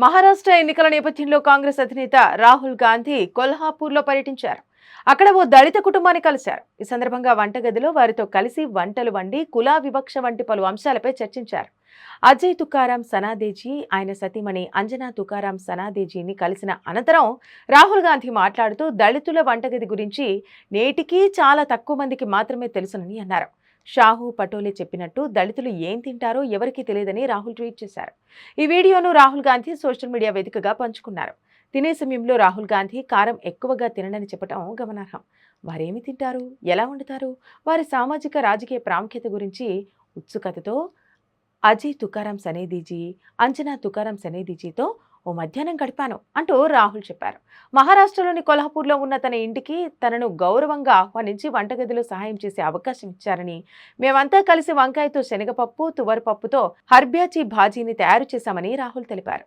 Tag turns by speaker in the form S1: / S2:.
S1: మహారాష్ట్ర ఎన్నికల నేపథ్యంలో కాంగ్రెస్ అధినేత రాహుల్ గాంధీ కొల్హాపూర్లో పర్యటించారు. అక్కడ ఓ దళిత కుటుంబాన్ని కలిశారు. ఈ సందర్భంగా వంటగదిలో వారితో కలిసి వంటలు వండి కులా వివక్ష వంటి పలు అంశాలపై చర్చించారు. అజయ్ తుకారాం సనాదేజీ, ఆయన సతీమణి అంజనా తుకారాం సనాదేజీని కలిసిన అనంతరం రాహుల్ గాంధీ మాట్లాడుతూ దళితుల వంటగది గురించి నేటికీ చాలా తక్కువ మందికి మాత్రమే తెలుసునని అన్నారు. షాహు పటోలే చెప్పినట్టు దళితులు ఏం తింటారో ఎవరికీ తెలియదని రాహుల్ ట్వీట్ చేశారు. ఈ వీడియోను రాహుల్ గాంధీ సోషల్ మీడియా వేదికగా పంచుకున్నారు. తినే సమయంలో రాహుల్ గాంధీ కారం ఎక్కువగా తినడని చెప్పడం గమనార్హం. వారేమి తింటారు, ఎలా వండుతారు, వారి సామాజిక రాజకీయ ప్రాముఖ్యత గురించి ఉత్సుకతతో అజయ్ తుకారాం సనేదీజీ, అంజనా తుకారాం సనేదీజీతో ఓ మధ్యాహ్నం గడిపాను అంటూ రాహుల్ చెప్పారు. మహారాష్ట్రలోని కొల్హాపూర్లో ఉన్న తన ఇంటికి తనను గౌరవంగా ఆహ్వానించి వంటగదిలో సహాయం చేసే అవకాశం ఇచ్చారని, మేమంతా కలిసి వంకాయతో శనగపప్పు, తువరపప్పుతో హర్బ్యాచి భాజీని తయారు చేశామని రాహుల్ తెలిపారు.